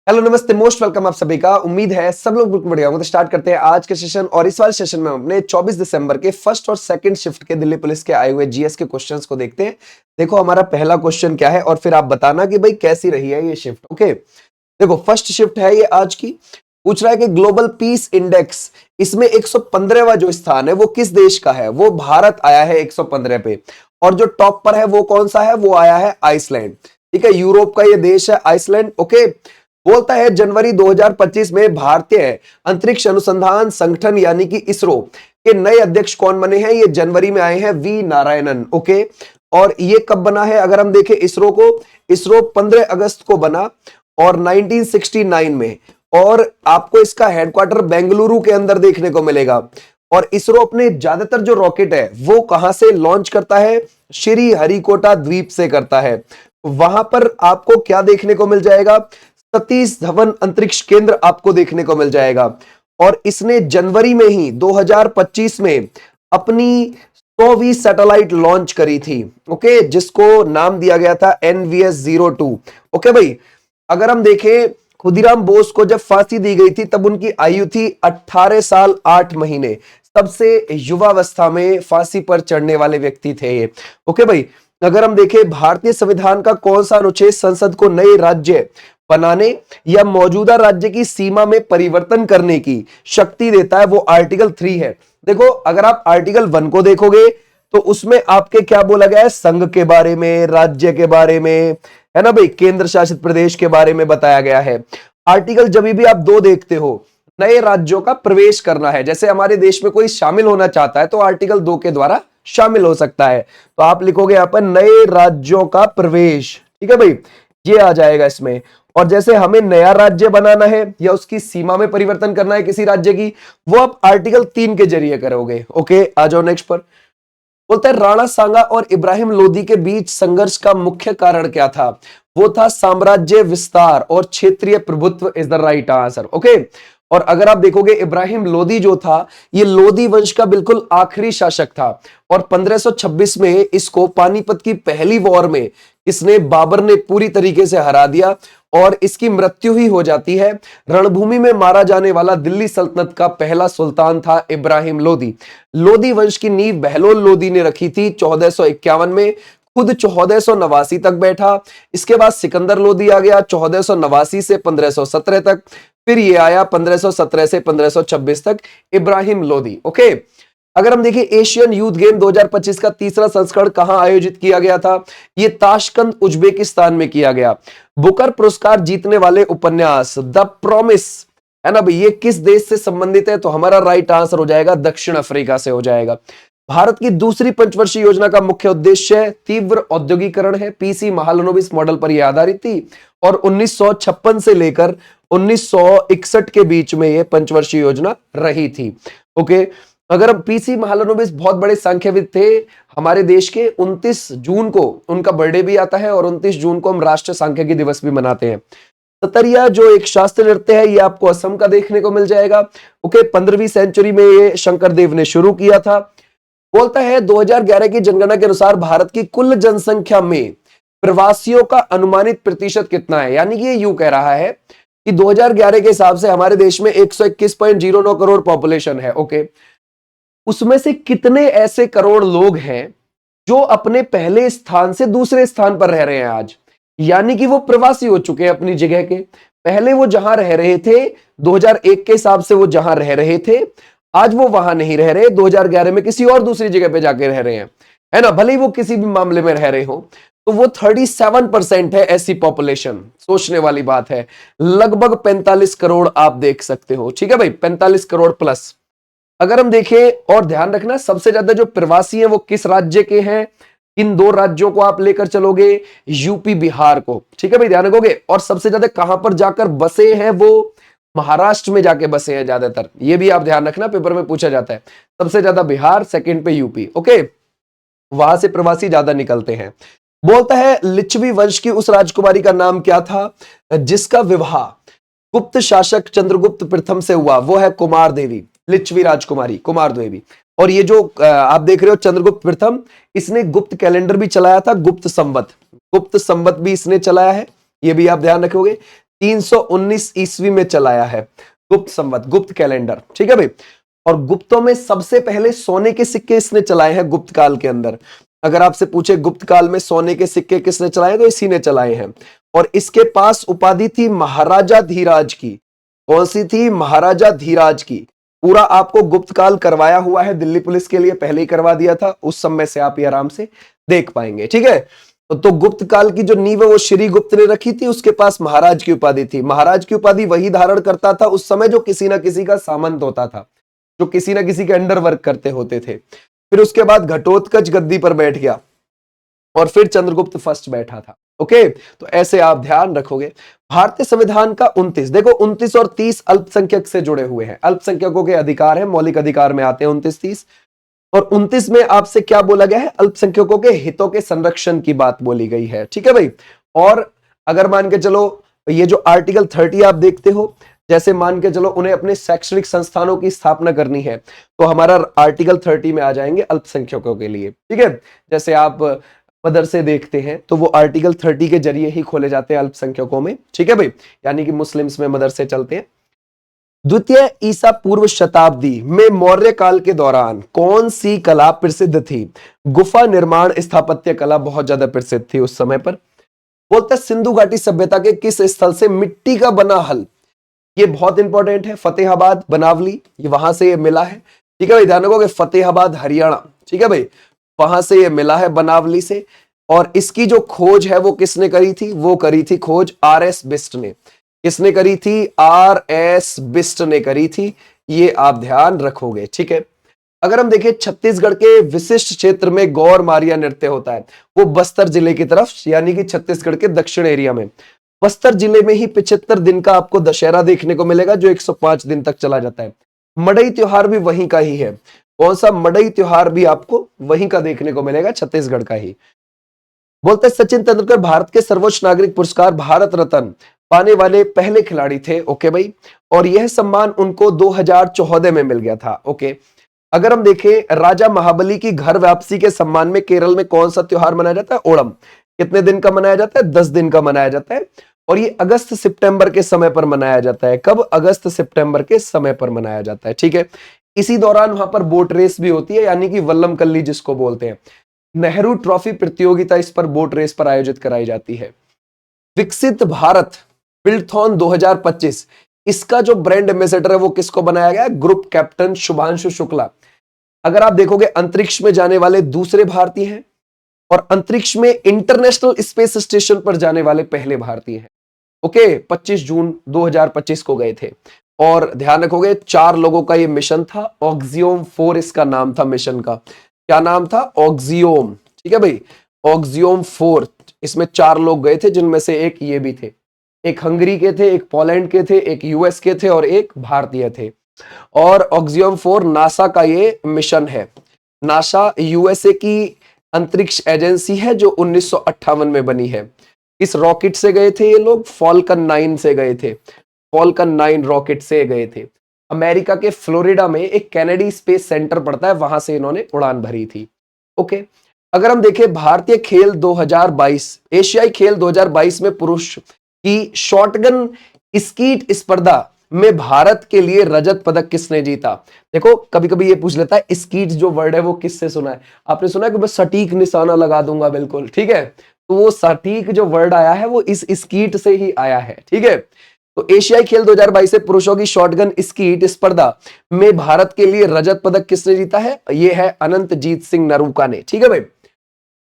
Hello नमस्ते, most welcome आप सभी का। उम्मीद है सब लोग बिल्कुल बढ़िया होंगे। तो स्टार्ट करते हैं आज के सेशन। और इस वाले सेशन में हम अपने 24 दिसंबर के फर्स्ट और सेकंड शिफ्ट के दिल्ली पुलिस के आए हुए जीएस के क्वेश्चंस को देखते हैं। देखो हमारा पहला क्वेश्चन क्या है और फिर आप बताना कि भाई कैसी रही है ये शिफ्ट। ओके, देखो फर्स्ट शिफ्ट है ये आज की। पूछ रहा है कि ग्लोबल पीस इंडेक्स, इसमें 115वां जो स्थान है वो किस देश का है। वो भारत आया है 115 पे। और जो टॉप पर है वो कौन सा है, वो आया है आइसलैंड। ठीक है, यूरोप का ये देश है आइसलैंड। ओके, बोलता है जनवरी 2025 में भारतीय अंतरिक्ष अनुसंधान संगठन यानी कि इसरो के नए अध्यक्ष कौन बने हैं। ये जनवरी में आए हैं वी नारायणन। ओके, और ये कब बना है अगर हम देखें इसरो को, इसरो 15 अगस्त को बना और 1969 में। और आपको इसका हेडक्वार्टर बेंगलुरु के अंदर देखने को मिलेगा। और इसरो अपने ज्यादातर जो रॉकेट है वो कहां से लॉन्च करता है, श्री हरिकोटा द्वीप से करता है। वहां पर आपको क्या देखने को मिल जाएगा, सतीश धवन अंतरिक्ष केंद्र आपको देखने को मिल जाएगा। और इसने जनवरी में ही 2025 में अपनी 100वीं सैटेलाइट लॉन्च करी थी। ओके, जिसको नाम दिया गया था NVS-02। ओके भाई, अगर हम देखें खुदीराम बोस को जब फांसी दी गई थी तब उनकी आयु थी 18 साल 8 महीने। सबसे युवावस्था में फांसी पर चढ़ने वाले व्यक्ति थे ये। ओके भाई, अगर हम देखें भारतीय संविधान का कौन सा अनुच्छेद संसद को नए राज्य बनाने या मौजूदा राज्य की सीमा में परिवर्तन करने की शक्ति देता है, वो आर्टिकल 3 है। देखो अगर आप आर्टिकल 1 को देखोगे तो उसमें आपके क्या बोला गया है, संघ के बारे में, राज्य के बारे में, है ना भाई, केंद्र शासित प्रदेश के बारे में बताया गया है। आर्टिकल जब भी आप 2 देखते हो, नए राज्यों का प्रवेश करना है, जैसे हमारे देश में कोई शामिल होना चाहता है तो आर्टिकल 2 के द्वारा शामिल हो सकता है। तो आप लिखोगे यहां पर नए राज्यों का प्रवेश। ठीक है भाई, ये आ जाएगा इसमें। और जैसे हमें नया राज्य बनाना है या उसकी सीमा में परिवर्तन करना है किसी राज्य की, वो आप आर्टिकल 3 के जरिए करोगे। ओके, आ जाओ नेक्स्ट पर। बोलता है राणा सांगा और इब्राहिम लोदी के बीच संघर्ष का मुख्य कारण क्या था। वो था साम्राज्य विस्तार और क्षेत्रीय प्रभुत्व is the right answer. Okay, और अगर आप देखोगे इब्राहिम लोदी जो था, ये लोदी वंश का बिल्कुल आखिरी शासक था। और 1526 में इसको पानीपत की पहली वॉर में इसने बाबर ने पूरी तरीके से हरा दिया और इसकी मृत्यु ही हो जाती है। रणभूमि में मारा जाने वाला दिल्ली सल्तनत का पहला सुल्तान था इब्राहिम लोदी। लोदी वंश की नींव बहलोल लोदी ने रखी थी 1451 में, खुद 1489 तक बैठा। इसके बाद सिकंदर लोदी आ गया 1489 से 1517 तक। फिर ये आया 1517 से 1526 तक इब्राहिम लोदी। ओके, अगर हम देखें एशियन यूथ गेम 2025 का तीसरा संस्करण कहां आयोजित किया गया था, यह ताशकंद उज्बेकिस्तान में किया गया। बुकर पुरस्कार जीतने वाले उपन्यास द प्रॉमिस, है ना भाई, ये किस देश से संबंधित है, तो हमारा राइट आंसर हो जाएगा दक्षिण अफ्रीका से हो जाएगा। भारत की दूसरी पंचवर्षीय योजना का मुख्य उद्देश्य तीव्र औद्योगिकरण है। पीसी महालनोबिस मॉडल पर यह आधारित थी और 1956 से लेकर 1961 के बीच में यह पंचवर्षीय योजना रही थी। ओके, अगर हम पीसी महालनोबिस बहुत बड़े सांख्यविद थे हमारे देश के। 29 जून को उनका बर्थडे भी आता है और 29 जून को हम राष्ट्रीय सांख्यिकी दिवस भी मनाते हैं। सतरिया जो एक शास्त्रीय नृत्य है, ये आपको असम का देखने को मिल जाएगा। ओके, 15वीं सेंचुरी में ये शंकर देव ने शुरू किया था। बोलता है 2011 की जनगणना के अनुसार भारत की कुल जनसंख्या में प्रवासियों का अनुमानित प्रतिशत कितना है। यानी कि ये यूं कह रहा है कि 2011 के हिसाब से हमारे देश में 121.09 करोड़ पॉपुलेशन है। ओके, उसमें से कितने ऐसे करोड़ लोग हैं जो अपने पहले स्थान से दूसरे स्थान पर रह रहे हैं आज, यानी कि वो प्रवासी हो चुके हैं अपनी जगह के। पहले वो जहां रह रहे थे 2001 के हिसाब से, वो जहां रह रहे थे आज वो वहां नहीं रह रहे, 2011 में किसी और दूसरी जगह पे जाके रह रहे हैं, है ना, भले ही वो किसी भी मामले में रह रहे हो। तो वो 37% है ऐसी पॉपुलेशन। सोचने वाली बात है, लगभग 45 करोड़ आप देख सकते हो। ठीक है भाई, 45 करोड़ प्लस। अगर हम देखें और ध्यान रखना, सबसे ज्यादा जो प्रवासी हैं वो किस राज्य के हैं, इन 2 राज्यों को आप लेकर चलोगे, यूपी बिहार को। ठीक है भाई, ध्यान रखोगे। और सबसे ज्यादा कहां पर जाकर बसे हैं, वो महाराष्ट्र में जाके बसे हैं ज्यादातर। ये भी आप ध्यान रखना, पेपर में पूछा जाता है। सबसे ज्यादा बिहार, सेकंड पे यूपी। ओके, वहां से प्रवासी ज्यादा निकलते हैं। बोलता है लिच्छवी वंश की उस राजकुमारी का नाम क्या था जिसका विवाह गुप्त शासक चंद्रगुप्त प्रथम से हुआ। वो है कुमार देवी, लिच्छवी राजकुमारी कुमार देवी। और ये जो आप देख रहे हो चंद्रगुप्त प्रथम, इसने गुप्त कैलेंडर भी चलाया था, गुप्त संवत भी इसने चलाया है, ये भी आप ध्यान रखोगे। 319 ईस्वी में चलाया है, गुप्त संवत, गुप्त कैलेंडर, ठीक है भाई। और गुप्तों में सबसे पहले सोने के सिक्के इसने चलाए हैं गुप्त काल के अंदर। अगर आपसे पूछे गुप्त काल में सोने के सिक्के किसने चलाए, तो इसी ने चलाए हैं। और इसके पास उपाधि थी महाराजा धीराज की। कौन सी थी? महाराजा धीराज की। पूरा आपको गुप्त काल करवाया हुआ है दिल्ली पुलिस के लिए, पहले ही करवा दिया था, उस समय से आप ये आराम से देख पाएंगे, ठीक है। तो गुप्त काल की जो नींव है वो श्री गुप्त ने रखी थी, उसके पास महाराज की उपाधि थी। महाराज की उपाधि वही धारण करता था उस समय जो किसी ना किसी का सामंत होता था, जो किसी ना किसी के अंडर वर्क करते होते थे। फिर उसके बाद घटोत्कच गद्दी पर बैठ गया और फिर चंद्रगुप्त फर्स्ट बैठा था। ओके, तो ऐसे आप ध्यान रखोगे। भारतीय संविधान का 29, देखो 29 और 30 अल्पसंख्यक से जुड़े हुए हैं, अल्पसंख्यकों के अधिकार है, मौलिक अधिकार में आते हैं 29 30। और 29 में आपसे क्या बोला गया है? अल्पसंख्यकों के हितों के संरक्षण की बात बोली गई है, ठीक है भाई। और अगर मान के चलो ये जो आर्टिकल 30 आप देखते हो, जैसे मान के चलो उन्हें अपने शैक्षणिक संस्थानों की स्थापना करनी है, तो हमारा आर्टिकल 30 में आ जाएंगे अल्पसंख्यकों के लिए, ठीक है। जैसे आप मदरसे देखते हैं तो वो आर्टिकल 30 के जरिए ही खोले जाते हैं अल्पसंख्यकों में, ठीक है भाई, यानी कि मुस्लिम्स में मदरसे चलते हैं। द्वितीय ईसा पूर्व शताब्दी में मौर्य काल के दौरान कौन सी कला प्रसिद्ध थी? गुफा निर्माण स्थापत्य कला बहुत ज्यादा प्रसिद्ध थी उस समय पर। बोलते सिंधु घाटी सभ्यता के किस स्थल से मिट्टी का बना हल, ये बहुत इंपॉर्टेंट है, फतेहाबाद बनावली, ये वहां से ये मिला है, ठीक है भाई। ध्यान रखोगे फतेहाबाद हरियाणा, ठीक है भाई, वहां से ये मिला है बनावली से। और इसकी जो खोज है वो किसने करी थी? वो करी थी खोज आर.एस. बिस्ट ने। किसने करी थी? आर.एस. बिस्ट ने करी थी, ये आप ध्यान रखोगे, ठीक है। अगर हम देखें छत्तीसगढ़ के विशिष्ट क्षेत्र में गौर मारिया नृत्य होता है, वो बस्तर जिले की तरफ, यानी कि छत्तीसगढ़ के दक्षिण एरिया में। बस्तर जिले में ही 75 दिन का आपको दशहरा देखने को मिलेगा, जो 105 दिन तक चला जाता है। मड़ई त्योहार भी वहीं का ही है। कौन सा? मड़ई त्योहार भी आपको वहीं का देखने को मिलेगा, छत्तीसगढ़ का ही। बोलते सचिन तेंदुलकर भारत के सर्वोच्च नागरिक पुरस्कार भारत रत्न पाने वाले पहले खिलाड़ी थे, ओके भाई। और यह सम्मान उनको 2014 में मिल गया था, ओके। अगर हम देखें राजा महाबली की घर वापसी के सम्मान में केरल में कौन सा त्योहार मनाया जाता है? ओणम। कितने दिन का मनाया जाता है? 10 दिन का मनाया जाता है। और ये अगस्त सितंबर के समय पर मनाया जाता है। कब? अगस्त सितंबर के समय पर मनाया जाता है, ठीक है। इसी दौरान वहां पर बोट रेस भी होती है, यानी कि वल्लम कल्ली जिसको बोलते हैं। नेहरू ट्रॉफी प्रतियोगिता इस पर बोट रेस पर आयोजित कराई जाती है। विकसित भारत बिल्डथॉन 2025, इसका जो ब्रांड एम्बेसडर है वो किसको बनाया गया? Group captain Shubhanshu Shukla. अगर आप देखोगे अंतरिक्ष में जाने वाले दूसरे भारतीय हैं और अंतरिक्ष में इंटरनेशनल स्पेस स्टेशन पर जाने वाले पहले भारतीय हैं, ओके। 25 जून 2025 को गए थे। और ध्यान रखोगे 4 लोगों का ये मिशन था, ऑक्सियोम 4 इसका नाम था मिशन का। क्या नाम था? ऑक्सियोम, ठीक है भाई, ऑक्सियोम 4। इसमें 4 लोग गए थे, जिनमें से एक ये भी थे, एक हंगरी के थे, एक पोलैंड के थे, एक यूएस के थे और एक भारतीय थे। और ऑक्सियोम 4 नासा का ये मिशन है। नासा यूएसए की अंतरिक्ष एजेंसी है जो 1958 में बनी है। इस रॉकेट से गए थे ये लोग? फॉल्कन 9 से गए थे, फॉल्कन 9 रॉकेट से गए थे। अमेरिका के फ्लोरिडा में एक कैनेडी स्पेस सेंटर पड़ता है, वहां से इन्होंने उड़ान भरी थी, ओके। अगर हम देखें भारतीय खेल 2022, एशियाई खेल 2022 में पुरुष की शॉटगन स्कीट स्पर्धा में भारत के लिए रजत पदक किसने जीता? देखो कभी कभी ये पूछ लेता है स्कीट जो वर्ड है वो किससे सुना है? आपने सुना है कि बस सटीक निशाना लगा दूंगा, बिल्कुल ठीक है। तो वो सटीक जो वर्ड आया है वो इस स्कीट से ही आया है, ठीक है। तो एशियाई खेल 2022 से पुरुषों की शॉटगन स्कीट स्पर्धा में भारत के लिए रजत पदक किसने जीता है? ये है अनंतजीत सिंह नरूका ने, ठीक है भाई।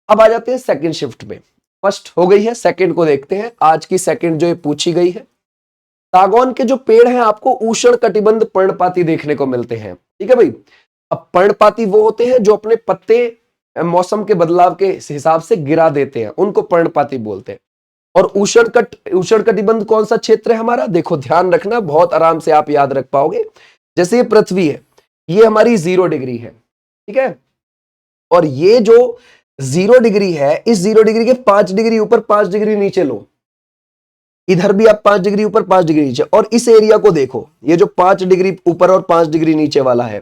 अब आ जाते हैं सेकंड शिफ्ट में। फर्स्ट हो गई है, सेकंड को देखते हैं। आज की सेकंड जो ये पूछी गई है, सागौन के जो पेड़ हैं आपको उष्ण कटिबंध पर्णपाती देखने को मिलते हैं, ठीक है भाई। अब पर्णपाती वो होते हैं जो अपने पत्ते मौसम के बदलाव के हिसाब से गिरा देते हैं, उनको पर्णपाती बोलते हैं। और उष्ण कटिबंध कौन सा क्षेत्र है हमारा? देखो ध्यान रखना, बहुत आराम से आप याद रख पाओगे। जैसे ये पृथ्वी है, ये हमारी 0 डिग्री है, ठीक है। और ये जो 0 डिग्री है, इस 0 डिग्री के 5 डिग्री ऊपर 5 डिग्री नीचे लो, इधर भी आप 5 डिग्री ऊपर 5 डिग्री नीचे। और इस एरिया को देखो, ये जो 5 डिग्री ऊपर और 5 डिग्री नीचे वाला है,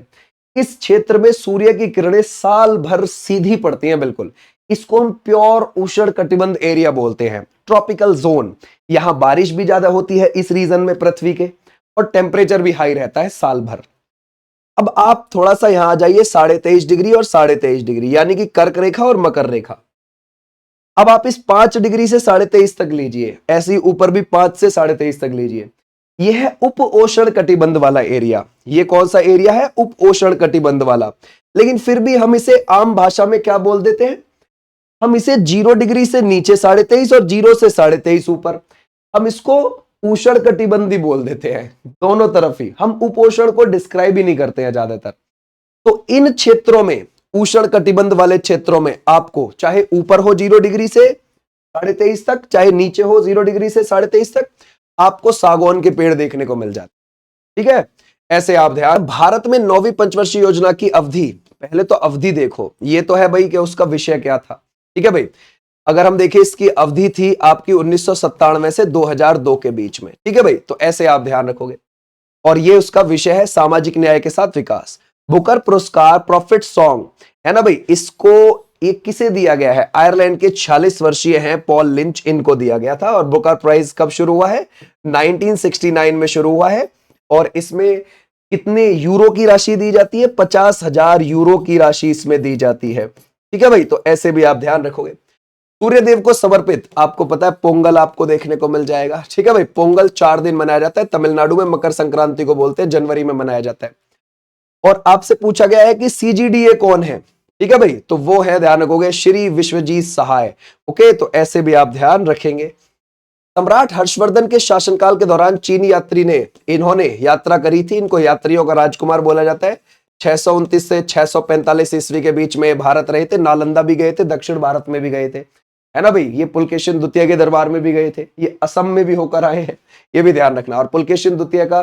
इस क्षेत्र में सूर्य की किरणें साल भर सीधी पड़ती हैं, बिल्कुल इसको हम प्योर उष्ण कटिबंध एरिया बोलते हैं, ट्रॉपिकल जोन। यहां बारिश भी ज्यादा होती है इस रीजन में पृथ्वी के, और टेम्परेचर भी हाई रहता है साल भर। अब आप थोड़ा सा यहां आ जाइए 23.5 डिग्री और 23.5 डिग्री, यानी कि कर्क रेखा और मकर रेखा। अब आप इस 5 डिग्री से 23.5 तक लीजिए, ऐसे ही ऊपर भी 5 से 23.5 तक लीजिए। यह है उप उष्ण कटिबंध वाला एरिया। ये कौन सा एरिया है? उप उष्ण कटिबंध वाला। लेकिन फिर भी हम इसे आम भाषा में क्या बोल देते हैं? हम इसे 0 डिग्री से नीचे 23.5 और 0 से 23.5 ऊपर, हम इसको उष्ण कटिबंधी बोल देते हैं। दोनों तरफ ही हम उपोषण को डिस्क्राइब ही नहीं करते हैं ज्यादातर। तो इन क्षेत्रों में, उष्ण कटिबंध वाले क्षेत्रों में, आपको चाहे ऊपर हो 0 डिग्री से 23.5 तक, चाहे नीचे हो 0 डिग्री से 23.5 तक, आपको सागौन के पेड़ देखने को मिल जाते। ठीक है, ऐसे आप ध्यान। भारत में 9वीं पंचवर्षीय योजना की अवधि, पहले तो अवधि देखो, ये तो है भाई कि उसका विषय क्या था। ठीक है भाई, अगर हम देखें इसकी अवधि थी आपकी 1997 से 2002 के बीच में। ठीक है भाई, तो ऐसे आप ध्यान रखोगे। और ये उसका विषय है सामाजिक न्याय के साथ विकास। बुकर पुरस्कार प्रॉफिट सॉन्ग है ना भाई, इसको ये किसे दिया गया है? आयरलैंड के 46 वर्षीय हैं पॉल लिंच, इनको दिया गया था। और बुकर प्राइज कब शुरू हुआ है? 1969 में शुरू हुआ है। और इसमें कितने यूरो की राशि दी जाती है? 50,000 यूरो की राशि इसमें दी जाती है। ठीक है भाई, तो ऐसे भी आप ध्यान रखोगे। सूर्यदेव को समर्पित, आपको पता है पोंगल आपको देखने को मिल जाएगा। ठीक है भाई, पोंगल 4 दिन मनाया जाता है। तमिलनाडु में मकर संक्रांति को बोलते हैं, जनवरी में मनाया जाता है। और आपसे पूछा गया है कि सीजीडीए कौन है? ठीक है भाई, तो वो है, ध्यान रखोगे, श्री विश्वजीत सहाय। ओके, तो ऐसे भी आप ध्यान रखेंगे। सम्राट हर्षवर्धन के शासनकाल के दौरान चीनी यात्री ने, इन्होंने यात्रा करी थी, इनको यात्रियों का राजकुमार बोला जाता है। 629 से 645 ईस्वी के बीच में भारत रहे थे। नालंदा भी गए थे, दक्षिण भारत में भी गए थे, है ना भाई। ये पुलकेशिन द्वितीय के दरबार में भी गए थे, ये असम में भी होकर आए हैं, ये भी ध्यान रखना। और पुलकेशिन द्वितीय का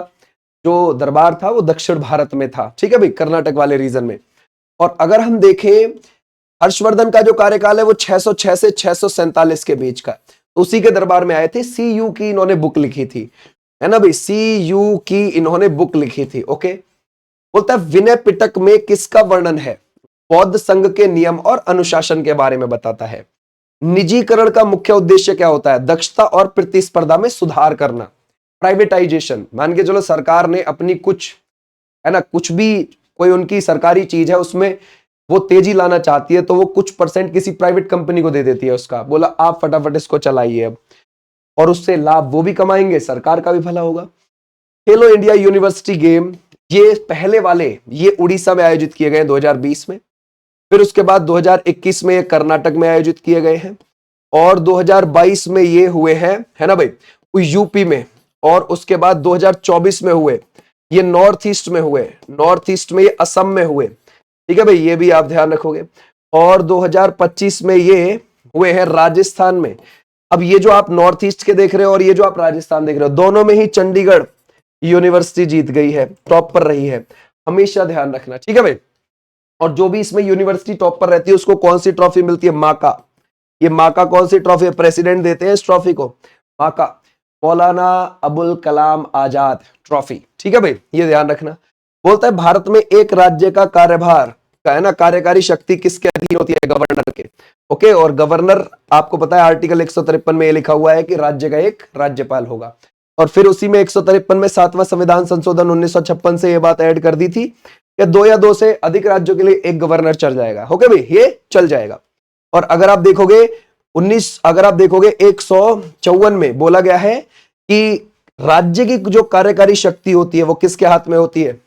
जो दरबार था वो दक्षिण भारत में था। ठीक है भाई, कर्नाटक वाले रीजन में। और अगर हम देखें हर्षवर्धन का जो कार्यकाल है वो 606 से 647 के बीच का, उसी के दरबार में आए थे। सी यू की इन्होंने बुक लिखी थी, है ना भाई, सी यू की इन्होंने बुक लिखी थी। ओके, बोलता है विनय पिटक में किसका वर्णन है? बौद्ध संघ के नियम और अनुशासन के बारे में बताता है। निजीकरण का मुख्य उद्देश्य क्या होता है? दक्षता और प्रतिस्पर्धा में सुधार करना। प्राइवेटाइजेशन, मान के चलो सरकार ने अपनी कुछ, है ना, कुछ भी कोई उनकी सरकारी चीज है उसमें वो तेजी लाना चाहती है, तो वो कुछ परसेंट किसी प्राइवेट कंपनी को दे देती है उसका, बोला आप फटाफट इसको चलाइए अब, और उससे लाभ वो भी कमाएंगे, सरकार का भी भला होगा। खेलो इंडिया यूनिवर्सिटी गेम, ये पहले वाले ये उड़ीसा में आयोजित किए गए 2020 में। फिर उसके बाद 2021 में ये कर्नाटक में आयोजित किए गए हैं, और 2022 में ये हुए हैं, है ना भाई, यूपी में। और उसके बाद 2024 में हुए ये नॉर्थ ईस्ट में हुए, नॉर्थ ईस्ट में ये असम में हुए। ठीक है भाई, ये भी आप ध्यान रखोगे। और 2025 में ये हुए हैं राजस्थान में। अब ये जो आप नॉर्थ ईस्ट के देख रहे हो और ये जो आप राजस्थान देख रहे हो, दोनों में ही चंडीगढ़ यूनिवर्सिटी जीत गई है, टॉप पर रही है, हमेशा ध्यान रखना। ठीक है भाई, और जो भी इसमें यूनिवर्सिटी टॉप पर रहती है उसको कौन सी ट्रॉफी मिलती है? माका। ये माका कौन सी ट्रॉफी है? प्रेसिडेंट देते हैं इस ट्रॉफी को, माका, मौलाना अबुल कलाम आजाद ट्रॉफी। ठीक है भाई, ये ध्यान रखना। बोलता है भारत में एक राज्य का कार्यभार का, है ना, कार्यकारी शक्ति किसके अधीन होती है? गवर्नर के। ओके, और गवर्नर आपको पता है आर्टिकल 153 में ये लिखा हुआ है कि राज्य का एक राज्यपाल होगा। और फिर उसी में 153 में 7वां संविधान संशोधन 1956 से ये बात ऐड कर दी थी कि 2 या 2 से अधिक राज्यों के लिए एक गवर्नर चल जाएगा। ओके भाई, ये चल जाएगा। और अगर आप देखोगे 154 में बोला गया है कि राज्य की जो कार्यकारी शक्ति होती है वो किसके हाथ में होती है?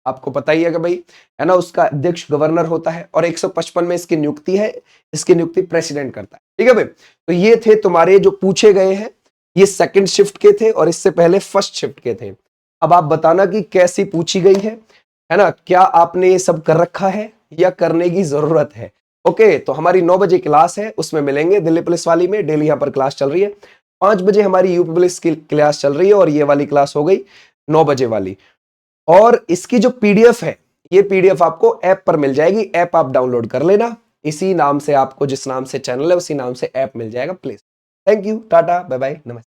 आपको पता ही है कि भाई, है ना, उसका अध्यक्ष गवर्नर होता है। और 155 में इसकी नियुक्ति है, इसकी नियुक्ति प्रेसिडेंट करता है। ठीक है भाई, तो ये थे तुम्हारे जो पूछे गए हैं, ये सेकंड शिफ्ट के थे और इससे पहले फर्स्ट शिफ्ट के थे। अब आप बताना कि कैसी पूछी गई है ना, क्या आपने ये सब कर रखा है या करने की जरूरत है? ओके, तो हमारी 9 बजे क्लास है, उसमें मिलेंगे दिल्ली पुलिस वाली में, डेली यहाँ पर क्लास चल रही है। 5 बजे हमारी यूपी पुलिस की क्लास चल रही है, और ये वाली क्लास हो गई 9 बजे वाली। और इसकी जो पीडीएफ है, ये पीडीएफ आपको ऐप पर मिल जाएगी, ऐप आप डाउनलोड कर लेना। इसी नाम से आपको, जिस नाम से चैनल है उसी नाम से ऐप मिल जाएगा प्लीज। थैंक यू, टाटा, बाय बाय, नमस्ते।